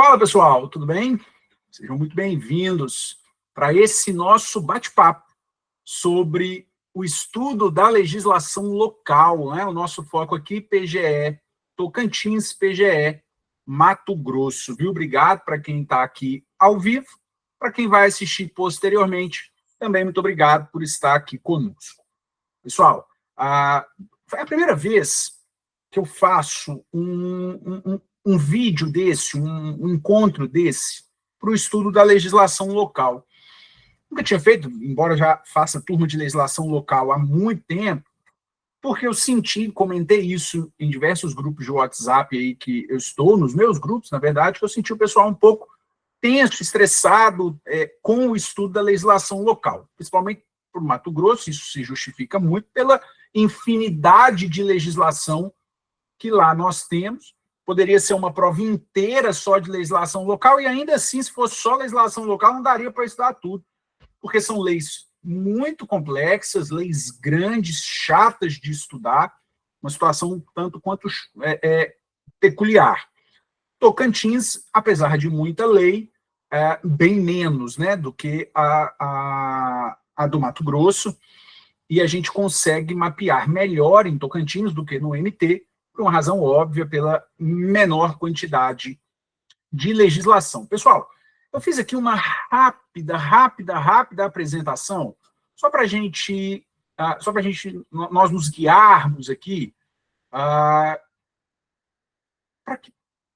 Fala, pessoal, tudo bem? Sejam muito bem-vindos para esse nosso bate-papo sobre o estudo da legislação local, né? O nosso foco aqui, PGE, Tocantins, PGE, Mato Grosso, viu? Obrigado para quem está aqui ao vivo, para quem vai assistir posteriormente, também muito obrigado por estar aqui conosco. Pessoal, foi a primeira vez que eu faço um vídeo desse, um encontro desse, para o estudo da legislação local. Nunca tinha feito, embora já faça turma de legislação local há muito tempo, porque eu senti, comentei isso em diversos grupos de WhatsApp aí que eu estou, nos meus grupos, na verdade, que eu senti o pessoal um pouco tenso, estressado com o estudo da legislação local, principalmente por Mato Grosso. Isso se justifica muito pela infinidade de legislação que lá nós temos. Poderia ser uma prova inteira só de legislação local, e ainda assim, se fosse só legislação local, não daria para estudar tudo, porque são leis muito complexas, leis grandes, chatas de estudar, uma situação tanto quanto peculiar. Tocantins, apesar de muita lei, bem menos, né, do que a do Mato Grosso, e a gente consegue mapear melhor em Tocantins do que no MT, por uma razão óbvia, pela menor quantidade de legislação. Pessoal, eu fiz aqui uma rápida apresentação, só para nós nos guiarmos aqui, para que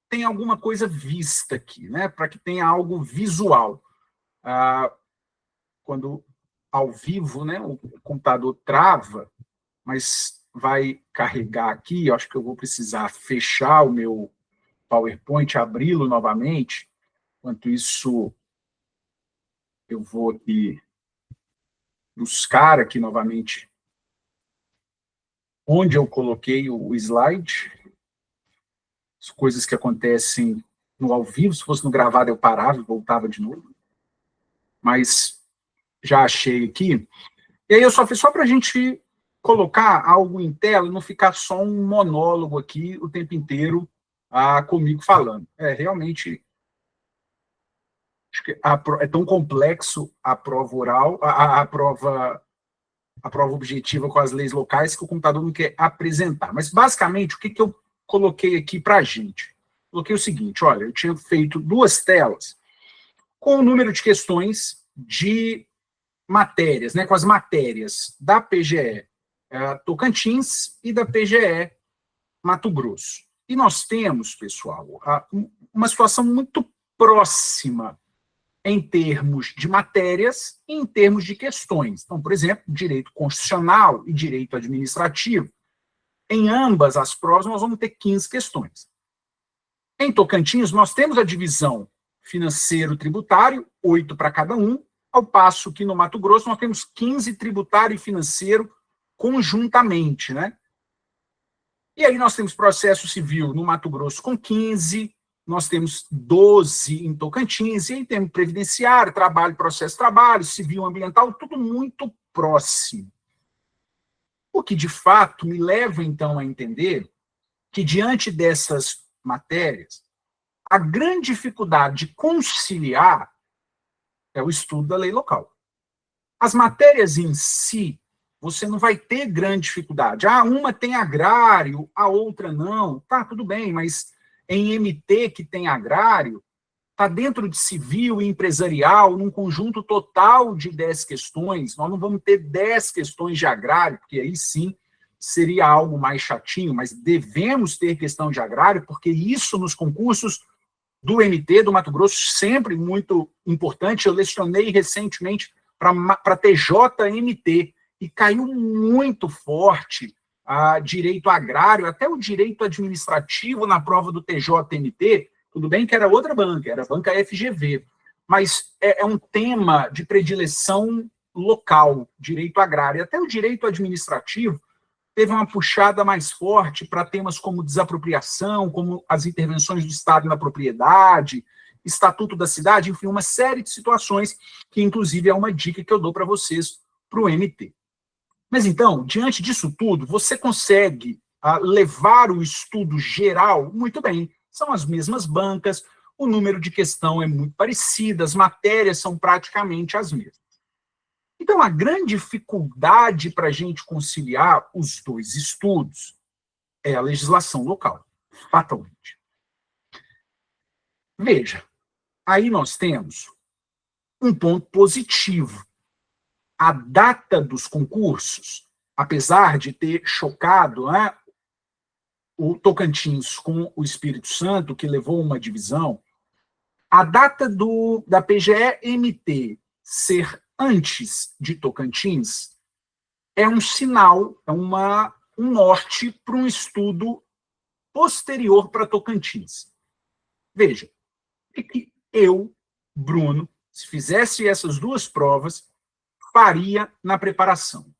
tenha alguma coisa vista aqui, né? Para que tenha algo visual. Quando ao vivo, né, o computador trava, mas vai carregar aqui. Eu acho que eu vou precisar fechar o meu PowerPoint, abri-lo novamente. Enquanto isso, eu vou aqui buscar aqui novamente onde eu coloquei o slide. As coisas que acontecem no ao vivo, se fosse no gravado eu parava e voltava de novo. Mas já achei aqui. E aí eu só fiz só para a gente colocar algo em tela e não ficar só um monólogo aqui o tempo inteiro comigo falando. Realmente, acho que é tão complexo a prova oral, a prova objetiva com as leis locais, que o computador não quer apresentar. Mas, basicamente, o que eu coloquei aqui para a gente? Coloquei o seguinte: olha, eu tinha feito 2 telas com o número de questões de matérias, né, com as matérias da PGE Tocantins e da PGE Mato Grosso. E nós temos, pessoal, uma situação muito próxima em termos de matérias e em termos de questões. Então, por exemplo, direito constitucional e direito administrativo. Em ambas as provas, nós vamos ter 15 questões. Em Tocantins, nós temos a divisão financeiro-tributário, 8 para cada um, ao passo que no Mato Grosso nós temos 15 tributário e financeiro conjuntamente, né? E aí nós temos processo civil no Mato Grosso com 15, nós temos 12 em Tocantins, e aí temos previdenciário, trabalho, processo trabalho, civil, ambiental, tudo muito próximo. O que, de fato, me leva, então, a entender que, diante dessas matérias, a grande dificuldade de conciliar é o estudo da lei local. As matérias em si, você não vai ter grande dificuldade. Uma tem agrário, a outra não. Tá, tudo bem, mas em MT que tem agrário, está dentro de civil e empresarial, num conjunto total de 10 questões. Nós não vamos ter 10 questões de agrário, porque aí sim seria algo mais chatinho, mas devemos ter questão de agrário, porque isso nos concursos do MT, do Mato Grosso, sempre muito importante. Eu lecionei recentemente para TJMT, e caiu muito forte direito agrário, até o direito administrativo na prova do TJMT. Tudo bem que era outra banca, era a banca FGV, mas é um tema de predileção local, direito agrário. Até o direito administrativo teve uma puxada mais forte para temas como desapropriação, como as intervenções do Estado na propriedade, Estatuto da Cidade, enfim, uma série de situações que, inclusive, é uma dica que eu dou para vocês para o MT. Mas, então, diante disso tudo, você consegue levar o estudo geral muito bem. São as mesmas bancas, o número de questão é muito parecido, as matérias são praticamente as mesmas. Então, a grande dificuldade para a gente conciliar os dois estudos é a legislação local, fatalmente. Veja, aí nós temos um ponto positivo. A data dos concursos, apesar de ter chocado, né, o Tocantins com o Espírito Santo, que levou uma divisão, a data da PGE-MT ser antes de Tocantins é um sinal, é um norte para um estudo posterior para Tocantins. Veja, que eu, Bruno, se fizesse essas duas provas, faria na preparação.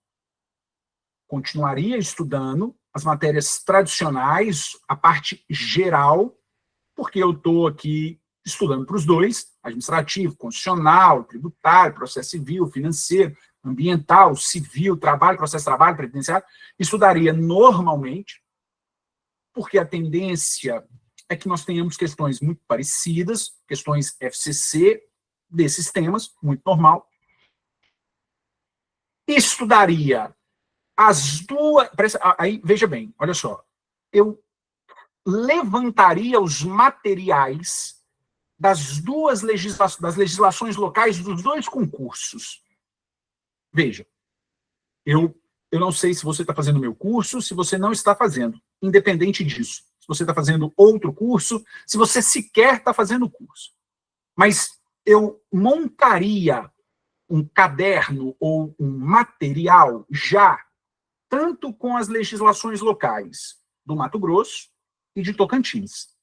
Continuaria estudando as matérias tradicionais, a parte geral, porque eu estou aqui estudando para os dois, administrativo, constitucional, tributário, processo civil, financeiro, ambiental, civil, trabalho, processo de trabalho, previdenciário, estudaria normalmente, porque a tendência é que nós tenhamos questões muito parecidas, questões FCC desses temas, muito normal. Estudaria as duas... Aí, veja bem, olha só. Eu levantaria os materiais das legislações locais dos dois concursos. Veja, eu não sei se você está fazendo o meu curso, se você não está fazendo, independente disso. Se você está fazendo outro curso, se você sequer está fazendo o curso. Mas eu montaria um caderno ou um material já, tanto com as legislações locais do Mato Grosso e de Tocantins.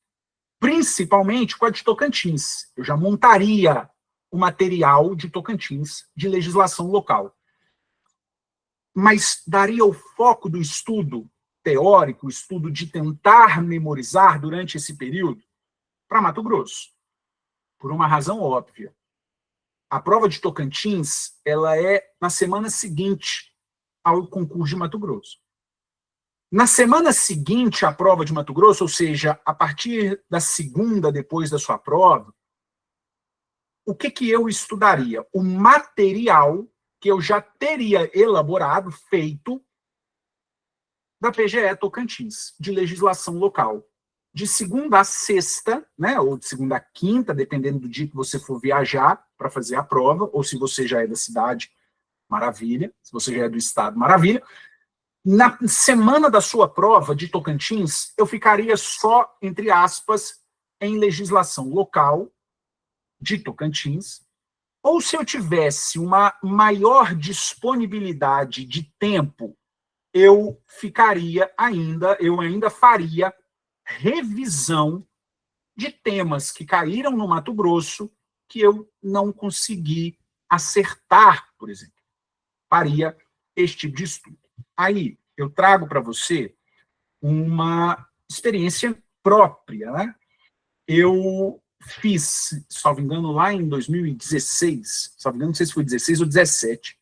Principalmente com a de Tocantins. Eu já montaria o material de Tocantins, de legislação local. Mas daria o foco do estudo teórico, o estudo de tentar memorizar durante esse período, para Mato Grosso. Por uma razão óbvia. A prova de Tocantins, ela é na semana seguinte ao concurso de Mato Grosso. Na semana seguinte à prova de Mato Grosso, ou seja, a partir da segunda depois da sua prova, o que eu estudaria? O material que eu já teria elaborado, feito, da PGE Tocantins, de legislação local. De segunda a sexta, né, ou de segunda a quinta, dependendo do dia que você for viajar para fazer a prova, ou se você já é da cidade, maravilha. Se você já é do estado, maravilha. Na semana da sua prova de Tocantins, eu ficaria só, entre aspas, em legislação local de Tocantins, ou se eu tivesse uma maior disponibilidade de tempo, eu ainda faria revisão de temas que caíram no Mato Grosso que eu não consegui acertar, por exemplo. Faria este tipo de estudo. Aí, eu trago para você uma experiência própria, né? Eu fiz, salvo engano, lá em 2016, salvo engano, não sei se foi 16 ou 17,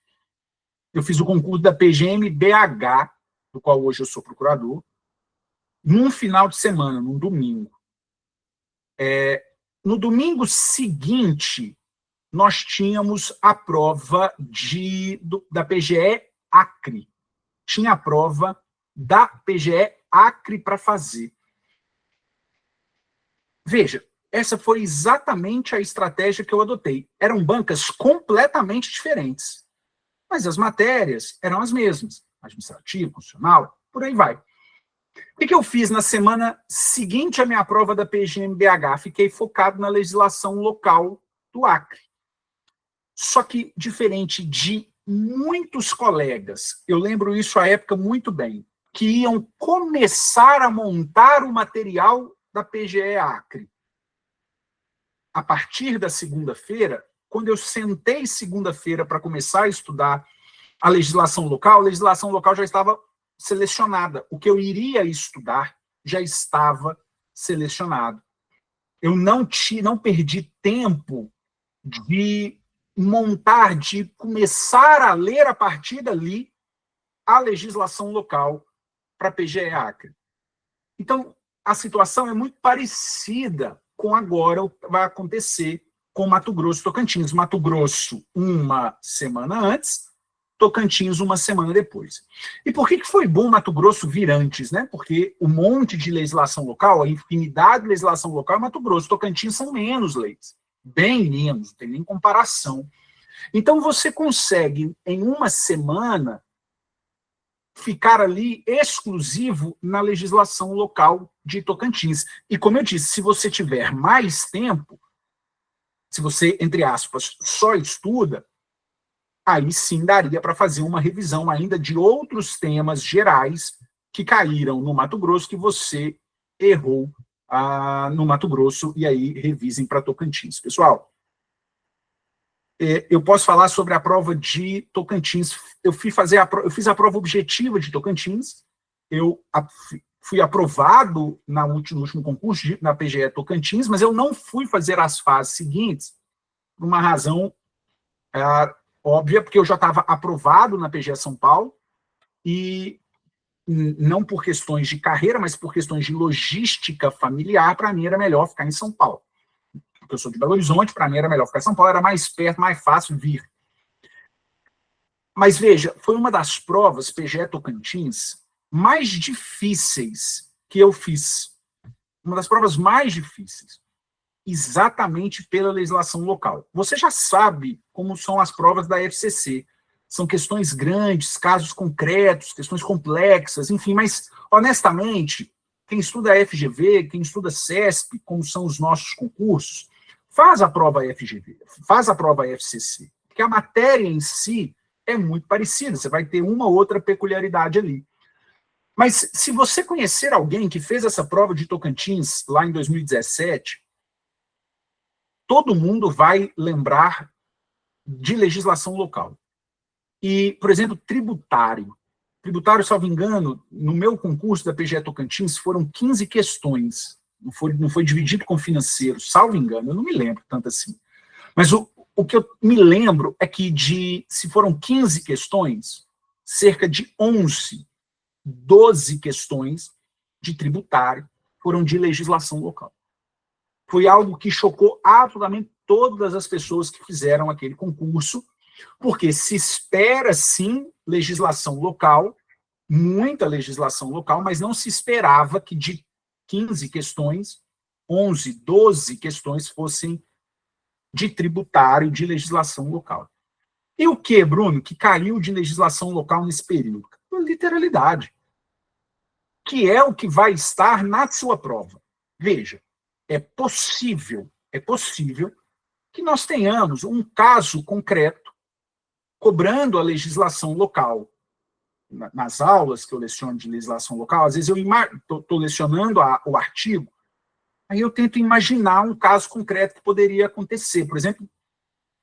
eu fiz o concurso da PGM-BH, do qual hoje eu sou procurador, num final de semana, num domingo. No domingo seguinte, nós tínhamos a prova da PGE Acre. Tinha a prova da PGE Acre para fazer. Veja, essa foi exatamente a estratégia que eu adotei. Eram bancas completamente diferentes, mas as matérias eram as mesmas. Administrativo, constitucional, por aí vai. O que eu fiz na semana seguinte à minha prova da PGM-BH? Fiquei focado na legislação local do Acre. Só que, diferente de muitos colegas, eu lembro isso à época muito bem, que iam começar a montar o material da PGE Acre. A partir da segunda-feira, quando eu sentei segunda-feira para começar a estudar a legislação local já estava selecionada. O que eu iria estudar já estava selecionado. Eu não perdi tempo de montar, de começar a ler a partir dali a legislação local para a PGE Acre. Então, a situação é muito parecida com agora o que vai acontecer com Mato Grosso e Tocantins. Mato Grosso, uma semana antes, Tocantins, uma semana depois. E por que foi bom Mato Grosso vir antes, né? Porque o monte de legislação local, a infinidade de legislação local, Mato Grosso e Tocantins são menos leis. Bem menos, não tem nem comparação. Então, você consegue, em uma semana, ficar ali exclusivo na legislação local de Tocantins. E, como eu disse, se você tiver mais tempo, se você, entre aspas, só estuda, aí sim daria para fazer uma revisão ainda de outros temas gerais que caíram no Mato Grosso, que você errou no Mato Grosso, e aí revisem para Tocantins. Pessoal, eu posso falar sobre a prova de Tocantins. Eu fiz a prova objetiva de Tocantins, eu fui aprovado no último concurso na PGE Tocantins, mas eu não fui fazer as fases seguintes por uma razão óbvia, porque eu já estava aprovado na PGE São Paulo, e não por questões de carreira, mas por questões de logística familiar, para mim era melhor ficar em São Paulo. Porque eu sou de Belo Horizonte, para mim era melhor ficar em São Paulo, era mais perto, mais fácil vir. Mas veja, foi uma das provas PGE Tocantins mais difíceis que eu fiz. Uma das provas mais difíceis. Exatamente pela legislação local. Você já sabe como são as provas da FCC. São questões grandes, casos concretos, questões complexas, enfim, mas, honestamente, quem estuda a FGV, quem estuda CESP, como são os nossos concursos, faz a prova FGV, faz a prova FCC, porque a matéria em si é muito parecida, você vai ter uma ou outra peculiaridade ali. Mas se você conhecer alguém que fez essa prova de Tocantins lá em 2017, todo mundo vai lembrar de legislação local. E, por exemplo, tributário. Tributário, salvo engano, no meu concurso da PGE Tocantins foram 15 questões. Não foi dividido com financeiro, salvo engano, eu não me lembro tanto assim. Mas o que eu me lembro é que se foram 15 questões, cerca de 11, 12 questões de tributário foram de legislação local. Foi algo que chocou absolutamente todas as pessoas que fizeram aquele concurso, porque se espera, sim, legislação local, muita legislação local, mas não se esperava que de 15 questões, 11, 12 questões fossem de tributário, de legislação local. E o que, Bruno, que caiu de legislação local nesse período? Literalidade. Que é o que vai estar na sua prova. Veja, é possível que nós tenhamos um caso concreto cobrando a legislação local. Nas aulas que eu leciono de legislação local, às vezes eu estou lecionando o artigo, aí eu tento imaginar um caso concreto que poderia acontecer. Por exemplo,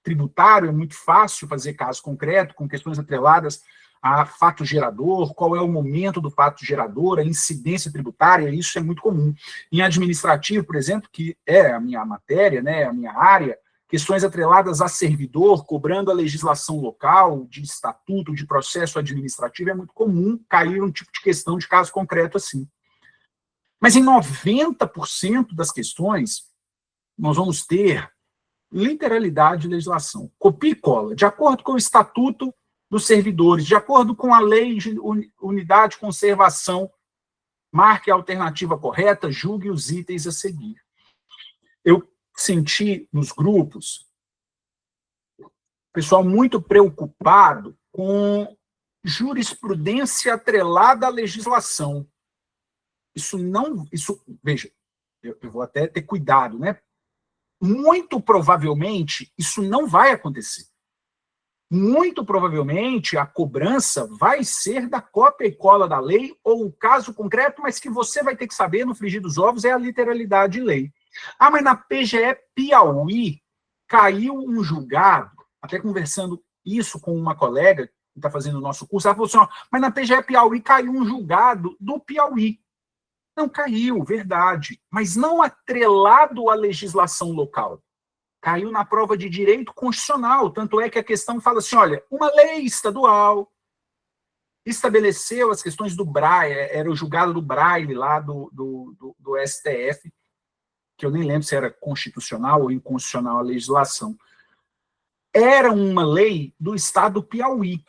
tributário, é muito fácil fazer caso concreto, com questões atreladas a fato gerador, qual é o momento do fato gerador, a incidência tributária, isso é muito comum. Em administrativo, por exemplo, que é a minha matéria, né, a minha área, questões atreladas a servidor, cobrando a legislação local, de estatuto, de processo administrativo, é muito comum cair um tipo de questão de caso concreto assim. Mas em 90% das questões, nós vamos ter literalidade de legislação. Copia e cola. De acordo com o estatuto dos servidores, de acordo com a lei de unidade de conservação, marque a alternativa correta, julgue os itens a seguir. Eu senti nos grupos pessoal muito preocupado com jurisprudência atrelada à legislação. Veja, eu vou até ter cuidado, né? Muito provavelmente isso não vai acontecer. Muito provavelmente a cobrança vai ser da cópia e cola da lei ou o caso concreto, mas que você vai ter que saber no frigir dos ovos é a literalidade de lei. Ah, mas na PGE Piauí caiu um julgado, até conversando isso com uma colega que está fazendo o nosso curso, ela falou assim, ó, mas na PGE Piauí caiu um julgado do Piauí. Não caiu, verdade, mas não atrelado à legislação local. Caiu na prova de direito constitucional, tanto é que a questão fala assim, olha, uma lei estadual estabeleceu as questões do Braille, era o julgado do Braille lá do STF, que eu nem lembro se era constitucional ou inconstitucional a legislação, era uma lei do estado do Piauí.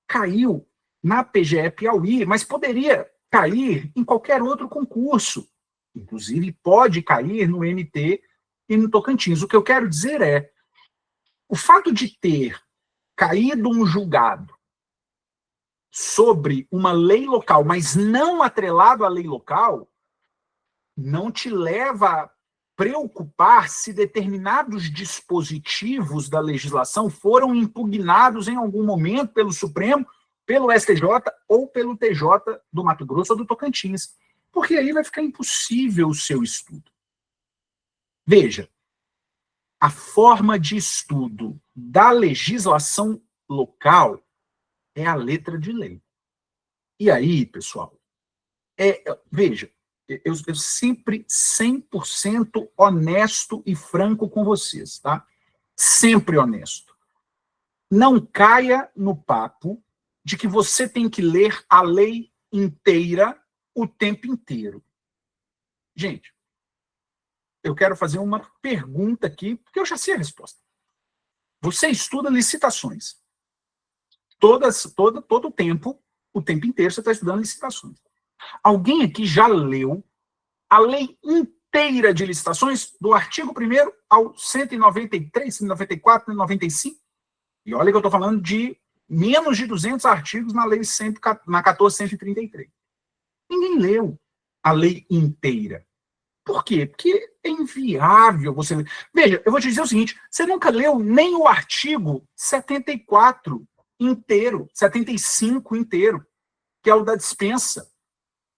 Caiu na PGE Piauí, mas poderia cair em qualquer outro concurso. Inclusive, pode cair no MT e no Tocantins. O que eu quero dizer é, o fato de ter caído um julgado sobre uma lei local, mas não atrelado à lei local, não te leva a preocupar se determinados dispositivos da legislação foram impugnados em algum momento pelo Supremo, pelo STJ ou pelo TJ do Mato Grosso ou do Tocantins. Porque aí vai ficar impossível o seu estudo. Veja, a forma de estudo da legislação local é a letra de lei. E aí, pessoal, veja, eu sempre 100% honesto e franco com vocês, tá? Sempre honesto. Não caia no papo de que você tem que ler a lei inteira o tempo inteiro. Gente, eu quero fazer uma pergunta aqui, porque eu já sei a resposta. Você estuda licitações. Todo o tempo inteiro você está estudando licitações. Alguém aqui já leu a lei inteira de licitações, do artigo 1º ao 193, 194, 195? E olha que eu estou falando de menos de 200 artigos na lei na 14.133. Ninguém leu a lei inteira. Por quê? Porque é inviável você ler. Veja, eu vou te dizer o seguinte, você nunca leu nem o artigo 74 inteiro, 75 inteiro, que é o da dispensa.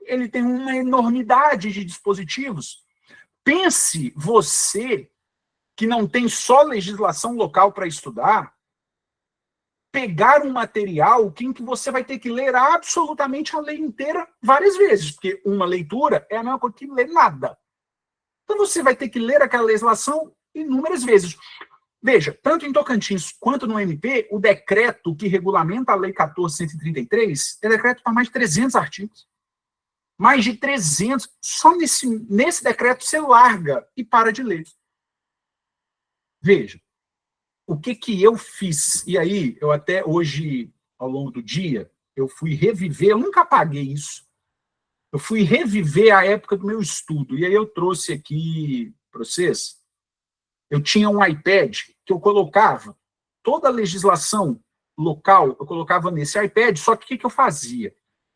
Ele tem uma enormidade de dispositivos. Pense você, que não tem só legislação local para estudar, pegar um material em que você vai ter que ler absolutamente a lei inteira várias vezes, porque uma leitura é a mesma coisa que ler nada. Então você vai ter que ler aquela legislação inúmeras vezes. Veja, tanto em Tocantins quanto no MP, o decreto que regulamenta a Lei 14.133 é decreto para mais de 300 artigos. Mais de 300. Só nesse decreto você larga e para de ler. Veja, o que eu fiz? E aí, eu até hoje, ao longo do dia, eu fui reviver, eu nunca apaguei isso. Eu fui reviver a época do meu estudo. E aí eu trouxe aqui para vocês. Eu tinha um iPad que eu colocava toda a legislação local, eu colocava nesse iPad, só que o que eu fazia?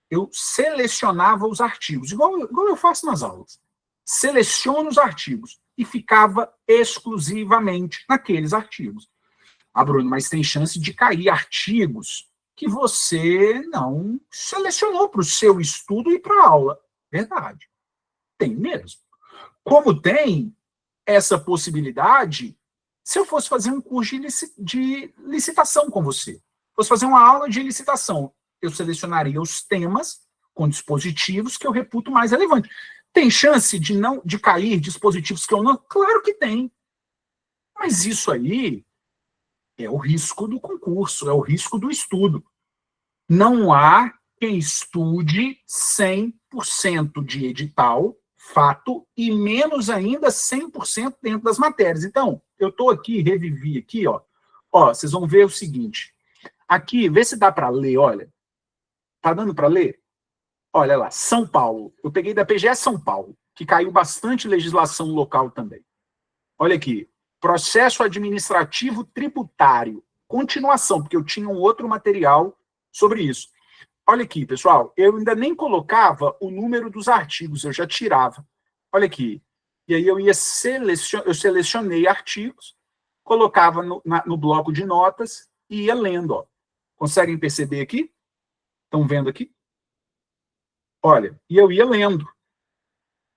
Eu selecionava os artigos, igual eu faço nas aulas. Seleciono os artigos e ficava exclusivamente naqueles artigos. Ah, Bruno, mas tem chance de cair artigos que você não selecionou para o seu estudo e para a aula. Verdade. Tem mesmo. Como tem essa possibilidade se eu fosse fazer um curso de licitação com você. Fosse fazer uma aula de licitação, eu selecionaria os temas com dispositivos que eu reputo mais relevantes. Tem chance de cair dispositivos que eu não? Claro que tem. Mas isso aí é o risco do concurso, é o risco do estudo. Não há quem estude 100% de edital, fato, e menos ainda 100% dentro das matérias. Então, eu estou aqui, revivi aqui, ó. Ó, vocês vão ver o seguinte. Aqui, vê se dá para ler, olha. Tá dando para ler? Olha lá, São Paulo. Eu peguei da PGE São Paulo, que caiu bastante legislação local também. Olha aqui. Processo administrativo tributário. Continuação, porque eu tinha um outro material sobre isso. Olha aqui, pessoal, eu ainda nem colocava o número dos artigos, eu já tirava. Olha aqui. E aí eu selecionei artigos, colocava no bloco de notas e ia lendo. Ó. Conseguem perceber aqui? Estão vendo aqui? Olha, e eu ia lendo.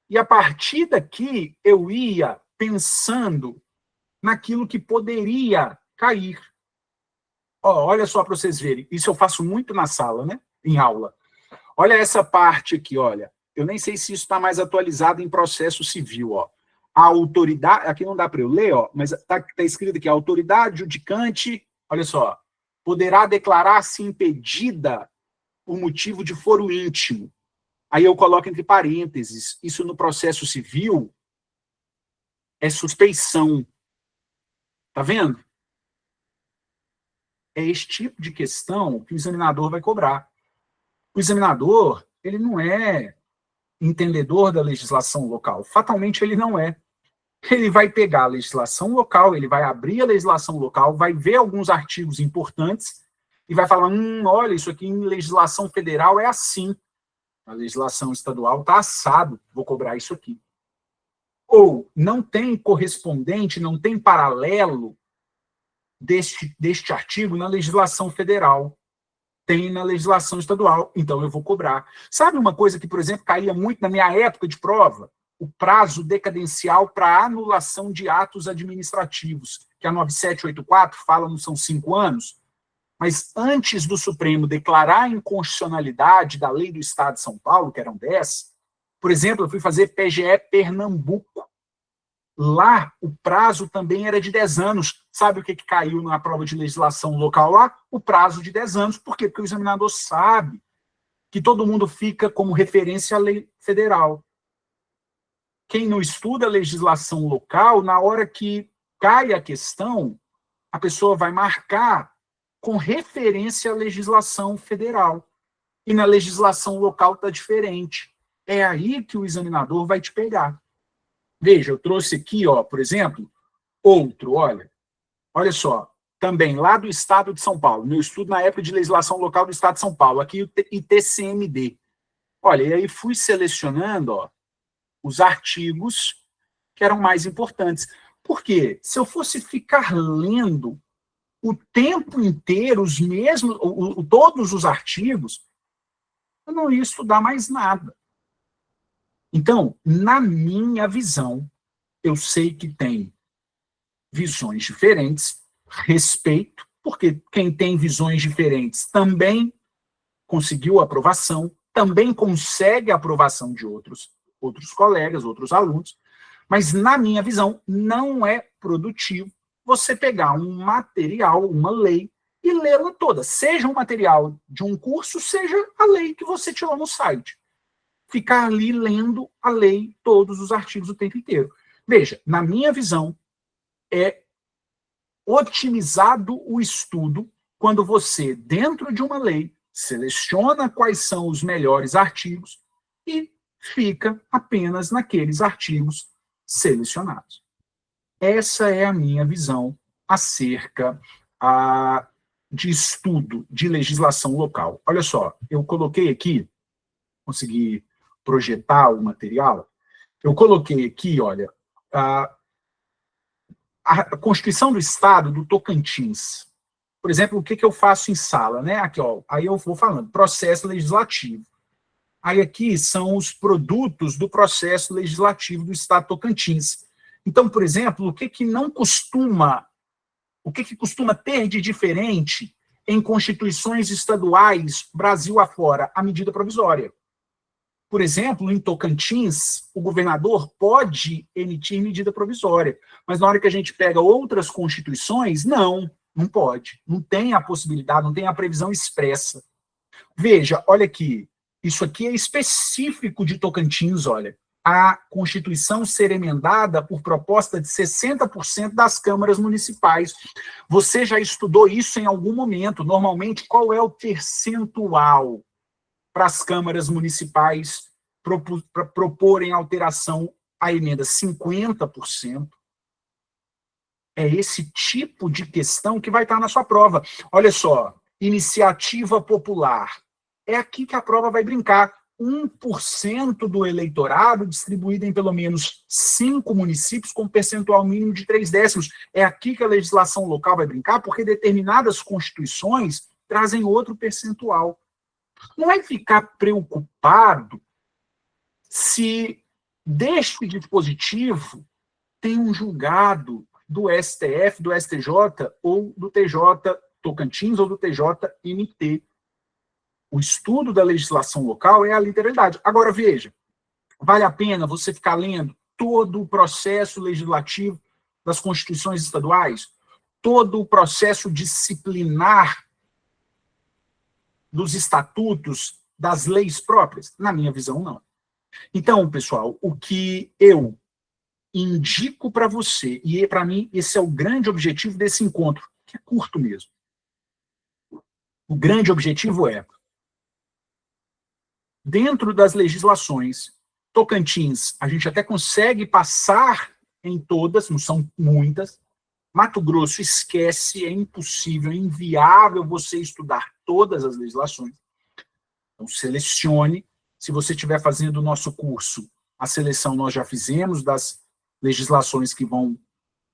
E a partir daqui, eu ia pensando naquilo que poderia cair. Ó, olha só para vocês verem. Isso eu faço muito na sala, né? Em aula. Olha essa parte aqui, olha. Eu nem sei se isso está mais atualizado em processo civil, ó. A autoridade, aqui não dá para eu ler, ó, mas está escrito aqui, a autoridade judicante, olha só, poderá declarar-se impedida por motivo de foro íntimo. Aí eu coloco entre parênteses, isso no processo civil é suspeição. Tá vendo? É esse tipo de questão que o examinador vai cobrar. O examinador, ele não é entendedor da legislação local. Fatalmente, ele não é. Ele vai pegar a legislação local, ele vai abrir a legislação local, vai ver alguns artigos importantes e vai falar, olha, isso aqui em legislação federal é assim. A legislação estadual está assado, vou cobrar isso aqui. Ou não tem correspondente, não tem paralelo deste artigo na legislação federal. Tem na legislação estadual, então eu vou cobrar. Sabe uma coisa que, por exemplo, caía muito na minha época de prova? O prazo decadencial para anulação de atos administrativos, que a 9784 fala não são 5 anos, mas antes do Supremo declarar a inconstitucionalidade da lei do Estado de São Paulo, que eram 10, por exemplo, eu fui fazer PGE Pernambuco. Lá, o prazo também era de 10 anos. Sabe o que caiu na prova de legislação local lá? O prazo de 10 anos. Por quê? Porque o examinador sabe que todo mundo fica como referência à lei federal. Quem não estuda a legislação local, na hora que cai a questão, a pessoa vai marcar com referência à legislação federal. E na legislação local está diferente. É aí que o examinador vai te pegar. Veja, eu trouxe aqui, ó, por exemplo, outro, olha só, também lá do Estado de São Paulo, meu estudo na época de legislação local do Estado de São Paulo, aqui o ITCMD. Olha, e aí fui selecionando, ó, os artigos que eram mais importantes. Por quê? Se eu fosse ficar lendo o tempo inteiro os mesmos, todos os artigos, eu não ia estudar mais nada. Então, na minha visão, eu sei que tem visões diferentes, respeito, porque quem tem visões diferentes também conseguiu aprovação, também consegue a aprovação de outros colegas, outros alunos, mas na minha visão não é produtivo você pegar um material, uma lei, e lê-la toda, seja um material de um curso, seja a lei que você tirou no site. Ficar ali lendo a lei, todos os artigos o tempo inteiro. Veja, na minha visão, é otimizado o estudo quando você, dentro de uma lei, seleciona quais são os melhores artigos e fica apenas naqueles artigos selecionados. Essa é a minha visão acerca de estudo de legislação local. Olha só, eu coloquei aqui, consegui projetar o material, eu coloquei aqui, olha, a Constituição do Estado do Tocantins. Por exemplo, o que eu faço em sala, né? Aqui, ó, aí eu vou falando, processo legislativo. Aí aqui são os produtos do processo legislativo do Estado do Tocantins. Então, por exemplo, o que costuma ter de diferente em constituições estaduais, Brasil afora? A medida provisória. Por exemplo, em Tocantins, o governador pode emitir medida provisória, mas na hora que a gente pega outras constituições, não pode. Não tem a possibilidade, não tem a previsão expressa. Veja, olha aqui, isso aqui é específico de Tocantins, olha. A Constituição ser emendada por proposta de 60% das câmaras municipais. Você já estudou isso em algum momento? Normalmente, qual é o percentual para as câmaras municipais proporem alteração à emenda? 50%. É esse tipo de questão que vai estar na sua prova. Olha só, iniciativa popular. É aqui que a prova vai brincar. 1% do eleitorado distribuído em pelo menos 5 municípios com percentual mínimo de 3/10. É aqui que a legislação local vai brincar, porque determinadas constituições trazem outro percentual. Não é ficar preocupado se deste dispositivo tem um julgado do STF, do STJ, ou do TJ Tocantins, ou do TJMT. O estudo da legislação local é a literalidade. Agora, veja, vale a pena você ficar lendo todo o processo legislativo das constituições estaduais? Todo o processo disciplinar dos estatutos, das leis próprias? Na minha visão, não. Então, pessoal, o que eu indico para você, e para mim esse é o grande objetivo desse encontro, que é curto mesmo. O grande objetivo é, dentro das legislações, Tocantins, a gente até consegue passar em todas, não são muitas. Mato Grosso, esquece, é impossível, é inviável você estudar todas as legislações. Então, selecione. Se você estiver fazendo o nosso curso, a seleção nós já fizemos das legislações que vão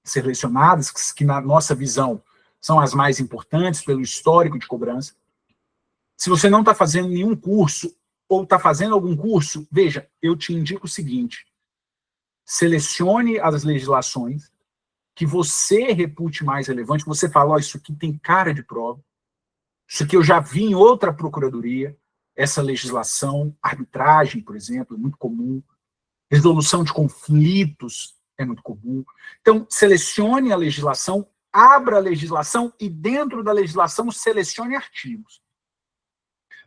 ser selecionadas, que na nossa visão são as mais importantes pelo histórico de cobrança. Se você não está fazendo nenhum curso, ou está fazendo algum curso, veja, eu te indico o seguinte, selecione as legislações que você repute mais relevante, que você fala, isso aqui tem cara de prova, isso aqui eu já vi em outra procuradoria, essa legislação, arbitragem, por exemplo, é muito comum, resolução de conflitos é muito comum. Então, selecione a legislação, abra a legislação e dentro da legislação selecione artigos.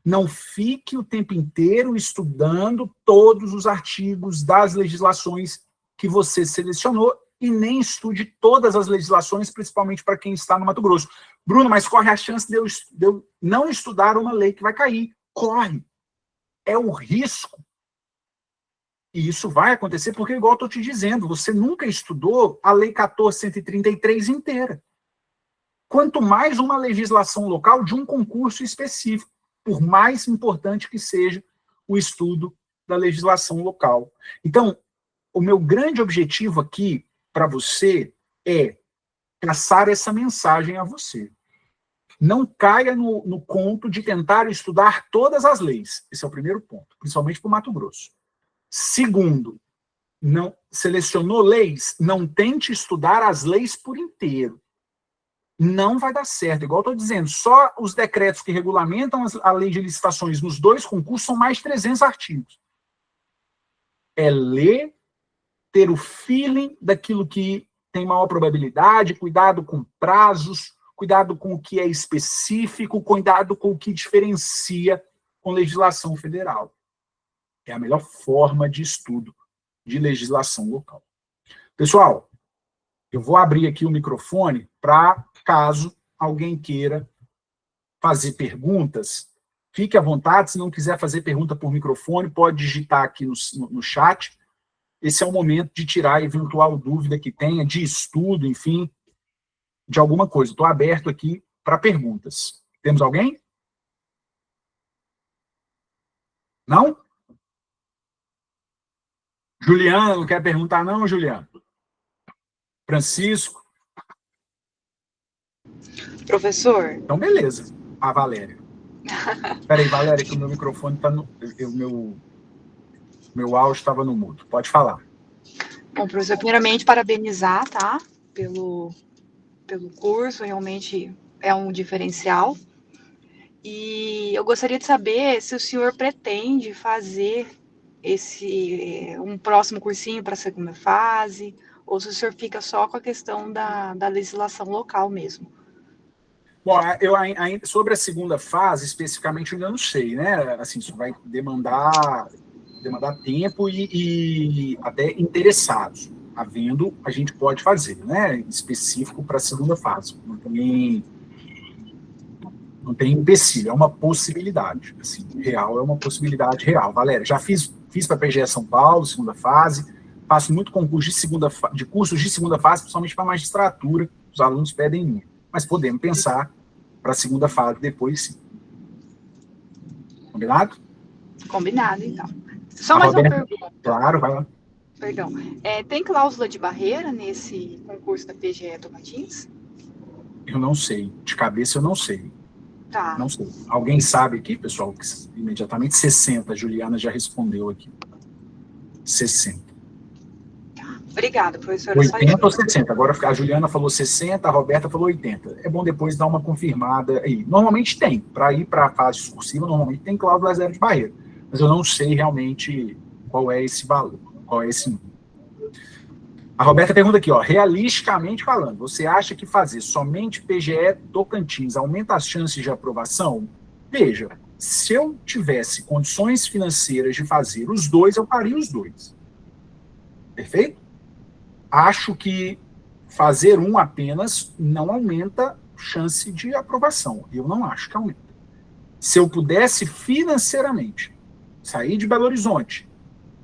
Não fique o tempo inteiro estudando todos os artigos das legislações que você selecionou e nem estude todas as legislações, principalmente para quem está no Mato Grosso. Bruno, mas corre a chance de eu não estudar uma lei que vai cair. Corre. É o risco. E isso vai acontecer porque, igual eu estou te dizendo, você nunca estudou a Lei 14.133 inteira. Quanto mais uma legislação local de um concurso específico, por mais importante que seja o estudo da legislação local. Então, o meu grande objetivo aqui para você é passar essa mensagem a você. Não caia no conto de tentar estudar todas as leis. Esse é o primeiro ponto, principalmente para o Mato Grosso. Segundo, não selecionou leis, não tente estudar as leis por inteiro. Não vai dar certo. Igual eu estou dizendo, só os decretos que regulamentam a lei de licitações nos 2 concursos são mais de 300 artigos. É ler, ter o feeling daquilo que tem maior probabilidade, cuidado com prazos, cuidado com o que é específico, cuidado com o que diferencia com legislação federal. É a melhor forma de estudo de legislação local. Pessoal, eu vou abrir aqui o microfone para, caso alguém queira fazer perguntas, fique à vontade. Se não quiser fazer pergunta por microfone, pode digitar aqui no chat. Esse é o momento de tirar eventual dúvida que tenha, de estudo, enfim, de alguma coisa. Estou aberto aqui para perguntas. Temos alguém? Não? Juliana, não quer perguntar não, Juliana? Francisco? Professor? Então, beleza. A Valéria. Espera aí, Valéria, que o meu microfone está no... Meu áudio estava no mudo. Pode falar. Bom, professor, primeiramente, parabenizar, tá? Pelo curso, realmente é um diferencial. E eu gostaria de saber se o senhor pretende fazer um próximo cursinho para a segunda fase, ou se o senhor fica só com a questão da legislação local mesmo. Bom, eu ainda, sobre a segunda fase, especificamente, eu ainda não sei, né? Assim, isso vai demandar tempo e até interessados. Havendo, a gente pode fazer, né? Específico para a segunda fase. Não tem empecilho, é uma possibilidade. Assim, real é uma possibilidade real. Valéria, já fiz para a PGE São Paulo, segunda fase, faço muito concurso de cursos de segunda fase, principalmente para magistratura, os alunos pedem muito. Mas podemos pensar para a segunda fase depois, sim. Combinado? Combinado, então. Só mais uma pergunta. Claro, vai lá. Perdão. Tem cláusula de barreira nesse concurso da PGE Tocantins? Eu não sei. De cabeça eu não sei. Tá. Não sei. Alguém sabe aqui, pessoal? Imediatamente 60. A Juliana já respondeu aqui. 60. Tá. Obrigada, professora. 80 ou 60. Agora a Juliana falou 60, a Roberta falou 80. É bom depois dar uma confirmada aí. Normalmente tem. Para ir para a fase discursiva, normalmente tem cláusula zero de barreira. Mas eu não sei realmente qual é esse valor, qual é esse número. A Roberta pergunta aqui, realisticamente falando, você acha que fazer somente PGE Tocantins aumenta as chances de aprovação? Veja, se eu tivesse condições financeiras de fazer os dois, eu faria os dois. Perfeito? acho que fazer um apenas não aumenta chance de aprovação. Eu não acho que aumenta. Se eu pudesse financeiramente sair de Belo Horizonte,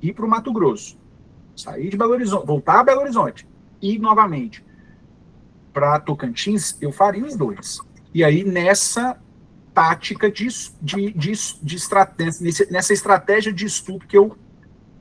ir para o Mato Grosso, sair de Belo Horizonte, voltar a Belo Horizonte, ir novamente para Tocantins, eu faria os dois. E aí, nessa tática nessa estratégia de estudo que eu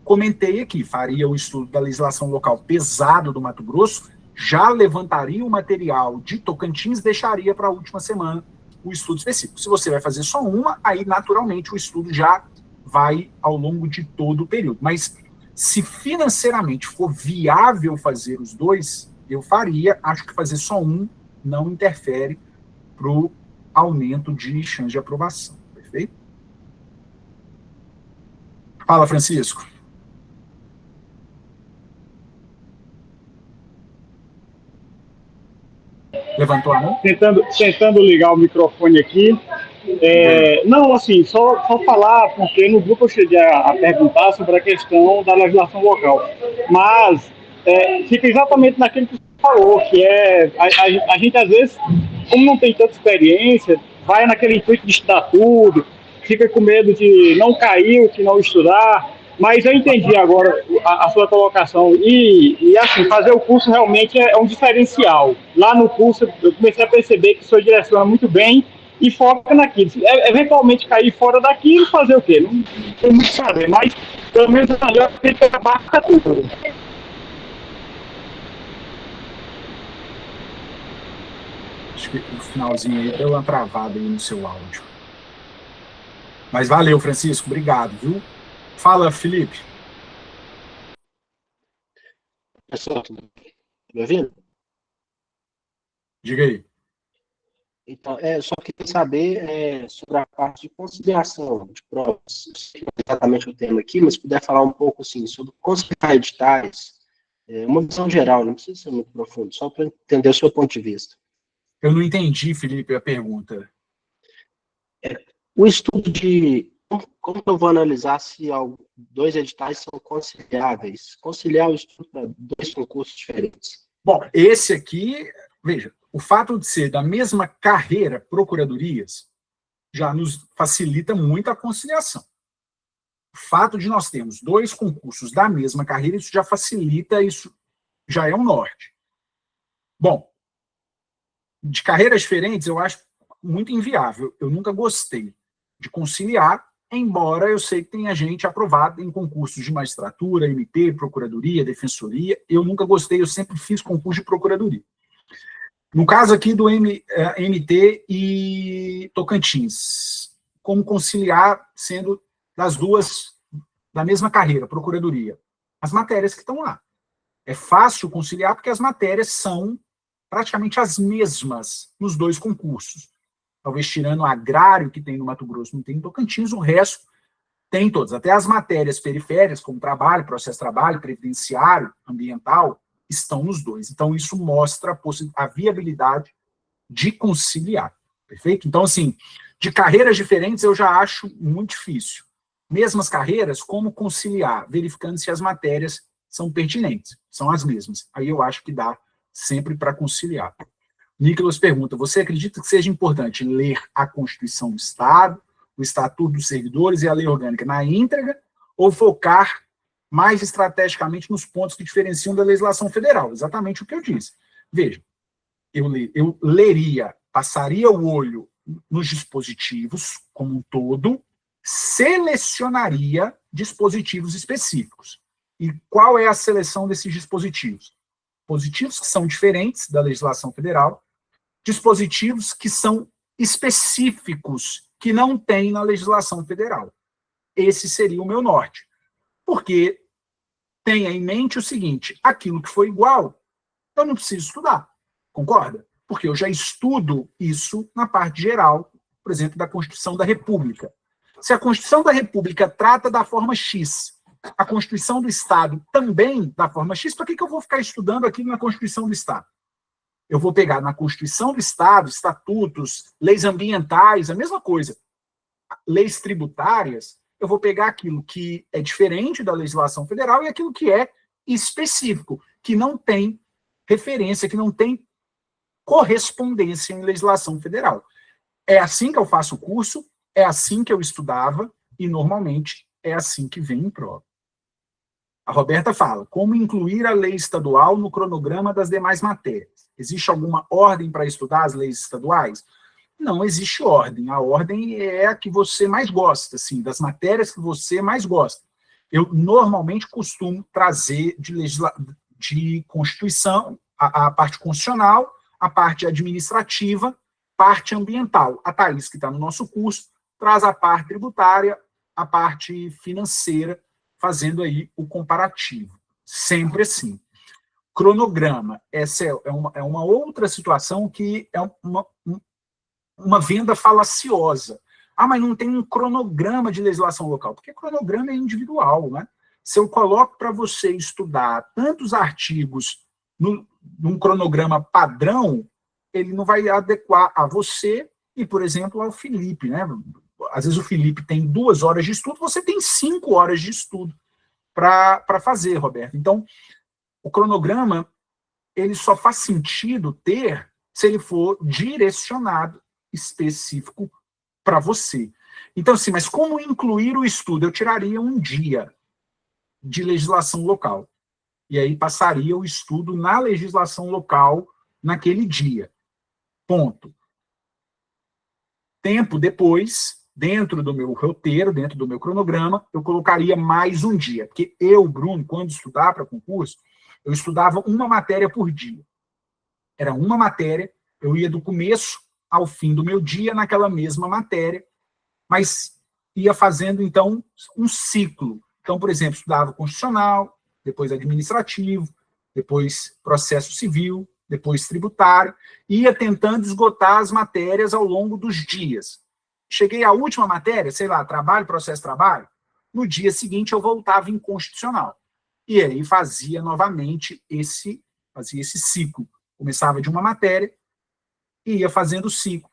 comentei aqui, faria o estudo da legislação local pesado do Mato Grosso, já levantaria o material de Tocantins, deixaria para a última semana o estudo específico. Se você vai fazer só uma, aí naturalmente o estudo já vai ao longo de todo o período. Mas se financeiramente for viável fazer os dois, eu faria. Acho que fazer só um não interfere para o aumento de chance de aprovação. Perfeito? Fala, Francisco. Levantou a mão? Tentando ligar o microfone aqui. Não, assim, só falar, porque no grupo eu cheguei a perguntar sobre a questão da legislação local. Mas fica exatamente naquilo que você falou, que a gente, às vezes, como não tem tanta experiência, vai naquele intuito de estudar tudo, fica com medo de não cair, que não estudar. Mas eu entendi agora a sua colocação e assim, fazer o curso realmente é um diferencial. Lá no curso eu comecei a perceber que o senhor direciona muito bem e foca naquilo. Eventualmente cair fora daquilo, fazer o quê? Não tem muito o que fazer, mas pelo menos ali eu tenho que acabar com tudo. Acho que no finalzinho aí deu uma travada aí no seu áudio. Mas valeu, Francisco, obrigado, viu? Fala, Felipe. Pessoal, tudo me ouvindo? Diga aí. Então, só queria saber sobre a parte de conciliação de provas. Não sei exatamente o tema aqui, mas se puder falar um pouco assim, sobre conciliar editais, uma visão geral, não precisa ser muito profundo, só para entender o seu ponto de vista. Eu não entendi, Felipe, a pergunta. O estudo de como eu vou analisar se dois editais são conciliáveis? Conciliar o estudo para dois concursos diferentes. Bom, esse aqui, veja, o fato de ser da mesma carreira, procuradorias, já nos facilita muito a conciliação. O fato de nós termos dois concursos da mesma carreira, isso já facilita, isso já é um norte. Bom, de carreiras diferentes, eu acho muito inviável. Eu nunca gostei de conciliar, embora eu sei que tenha gente aprovada em concursos de magistratura, MP, procuradoria, defensoria. Eu nunca gostei, eu sempre fiz concurso de procuradoria. No caso aqui do MT e Tocantins, como conciliar sendo das duas da mesma carreira, procuradoria? As matérias que estão lá. É fácil conciliar porque as matérias são praticamente as mesmas nos dois concursos. Talvez tirando o agrário que tem no Mato Grosso, não tem em Tocantins, o resto tem todos. Até as matérias periféricas, como trabalho, processo de trabalho, previdenciário, ambiental, estão nos dois. Então, isso mostra a viabilidade de conciliar. Perfeito? Então, assim, de carreiras diferentes, eu já acho muito difícil. Mesmas carreiras, como conciliar? Verificando se as matérias são pertinentes, são as mesmas. Aí eu acho que dá sempre para conciliar. Nicolas pergunta, você acredita que seja importante ler a Constituição do Estado, o Estatuto dos Servidores e a Lei Orgânica na íntegra, ou focar mais estrategicamente nos pontos que diferenciam da legislação federal? Exatamente o que eu disse. Veja, eu leria, passaria o olho nos dispositivos como um todo, selecionaria dispositivos específicos. E qual é a seleção desses dispositivos? Dispositivos que são diferentes da legislação federal, dispositivos que são específicos, que não tem na legislação federal. Esse seria o meu norte. Porque tenha em mente o seguinte, aquilo que for igual, eu não preciso estudar. Concorda? Porque eu já estudo isso na parte geral, por exemplo, da Constituição da República. Se a Constituição da República trata da forma X, a Constituição do Estado também da forma X, para que eu vou ficar estudando aquilo na Constituição do Estado? Eu vou pegar na Constituição do Estado, estatutos, leis ambientais, a mesma coisa. Leis tributárias, eu vou pegar aquilo que é diferente da legislação federal e aquilo que é específico, que não tem referência, que não tem correspondência em legislação federal. É assim que eu faço o curso, é assim que eu estudava, e normalmente é assim que vem em prova. A Roberta fala, como incluir a lei estadual no cronograma das demais matérias? Existe alguma ordem para estudar as leis estaduais? Não existe ordem. A ordem é a que você mais gosta, assim, das matérias que você mais gosta. Eu normalmente costumo trazer de Constituição, a parte constitucional, a parte administrativa, parte ambiental. A Thaís, que está no nosso curso, traz a parte tributária, a parte financeira, fazendo aí o comparativo. Sempre assim. Cronograma, essa é uma outra situação que é uma venda falaciosa. Ah, mas não tem um cronograma de legislação local, porque cronograma é individual, né? Se eu coloco para você estudar tantos artigos num cronograma padrão, ele não vai adequar a você e, por exemplo, ao Felipe, né? Às vezes o Felipe tem 2 horas de estudo, você tem 5 horas de estudo para fazer, Roberto. Então, o cronograma, ele só faz sentido ter se ele for direcionado, específico para você. Então, assim, mas como incluir o estudo? Eu tiraria um dia de legislação local. E aí passaria o estudo na legislação local naquele dia. Ponto. Tempo depois, dentro do meu roteiro, dentro do meu cronograma, eu colocaria mais um dia. Porque eu, Bruno, quando estudar para concurso, eu estudava uma matéria por dia. Era uma matéria, eu ia do começo ao fim do meu dia naquela mesma matéria, mas ia fazendo, então, um ciclo. Então, por exemplo, estudava constitucional, depois administrativo, depois processo civil, depois tributário, ia tentando esgotar as matérias ao longo dos dias. Cheguei à última matéria, sei lá, trabalho, processo trabalho, no dia seguinte eu voltava em constitucional. E aí fazia novamente esse ciclo. Começava de uma matéria, e ia fazendo o ciclo,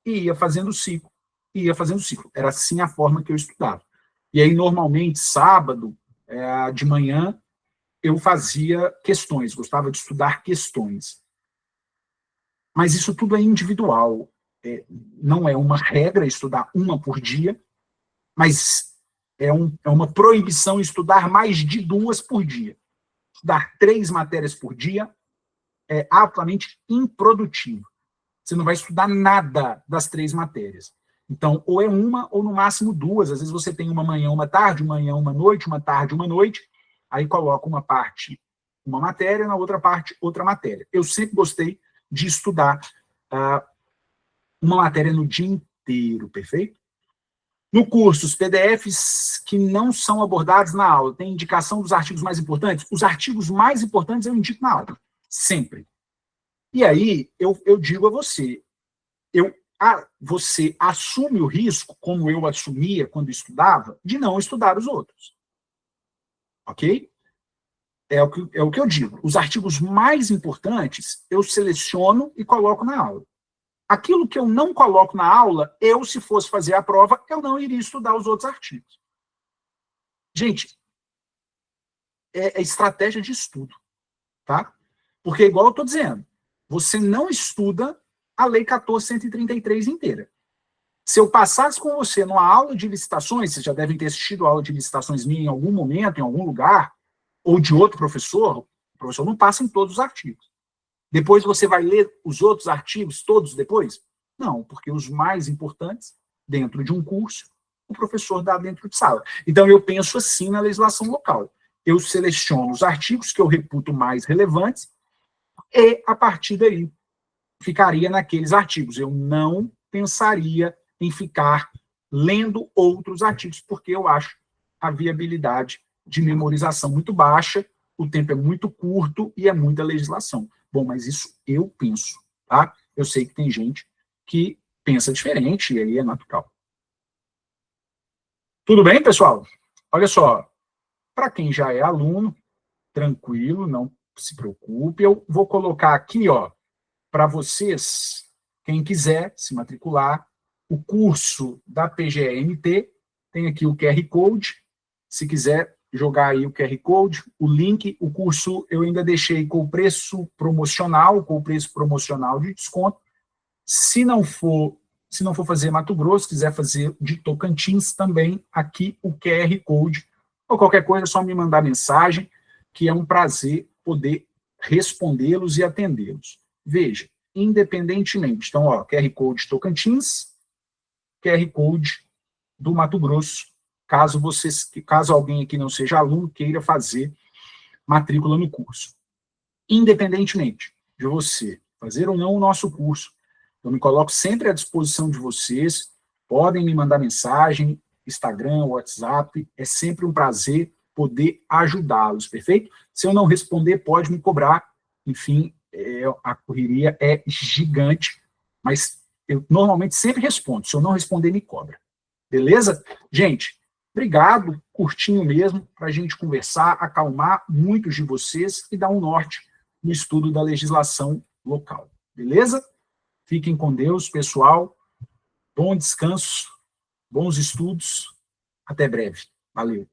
e ia fazendo o ciclo, e ia fazendo o ciclo. Era assim a forma que eu estudava. E aí, normalmente, sábado, de manhã, eu fazia questões, gostava de estudar questões. Mas isso tudo é individual. Não é uma regra estudar uma por dia, mas é uma proibição estudar mais de 2 por dia. Estudar 3 matérias por dia é absolutamente improdutivo. Você não vai estudar nada das 3 matérias. Então, ou é uma, ou no máximo 2. Às vezes você tem uma manhã, uma tarde, uma manhã, uma noite, uma tarde, uma noite. Aí coloca uma parte, uma matéria, na outra parte, outra matéria. Eu sempre gostei de estudar uma matéria no dia inteiro, perfeito? No curso, os PDFs que não são abordados na aula, tem indicação dos artigos mais importantes? Os artigos mais importantes eu indico na aula, sempre. E aí, eu digo a você, você assume o risco, como eu assumia quando estudava, de não estudar os outros. Ok? É o que eu digo. Os artigos mais importantes, eu seleciono e coloco na aula. Aquilo que eu não coloco na aula, se fosse fazer a prova, eu não iria estudar os outros artigos. Gente, é estratégia de estudo, tá? Porque, igual eu estou dizendo, você não estuda a Lei 14.133 inteira. Se eu passasse com você numa aula de licitações, vocês já devem ter assistido a aula de licitações minha em algum momento, em algum lugar, ou de outro professor, o professor não passa em todos os artigos. Depois você vai ler os outros artigos todos depois? Não, porque os mais importantes, dentro de um curso, o professor dá dentro de sala. Então, eu penso assim na legislação local. Eu seleciono os artigos que eu reputo mais relevantes e, a partir daí, ficaria naqueles artigos. Eu não pensaria em ficar lendo outros artigos, porque eu acho a viabilidade de memorização muito baixa, o tempo é muito curto e é muita legislação. Bom, mas isso eu penso, tá? Eu sei que tem gente que pensa diferente, e aí é natural. Tudo bem, pessoal? Olha só, para quem já é aluno, tranquilo, não se preocupe, eu vou colocar aqui, ó, para vocês, quem quiser se matricular, o curso da PGMT, tem aqui o QR Code, se quiser jogar aí o QR Code, o link, o curso eu ainda deixei com o preço promocional, de desconto. Se não for fazer Mato Grosso, quiser fazer de Tocantins, também aqui o QR Code, ou qualquer coisa, é só me mandar mensagem, que é um prazer poder respondê-los e atendê-los. Veja, independentemente, então, ó, QR Code Tocantins, QR Code do Mato Grosso, caso alguém aqui não seja aluno, queira fazer matrícula no curso. Independentemente de você fazer ou não o nosso curso, eu me coloco sempre à disposição de vocês, podem me mandar mensagem, Instagram, WhatsApp, é sempre um prazer poder ajudá-los, perfeito? Se eu não responder, pode me cobrar, enfim, a correria é gigante, mas eu normalmente sempre respondo, se eu não responder, me cobra, beleza? Gente, obrigado, curtinho mesmo, para a gente conversar, acalmar muitos de vocês e dar um norte no estudo da legislação local, beleza? Fiquem com Deus, pessoal, bom descanso, bons estudos, até breve, valeu.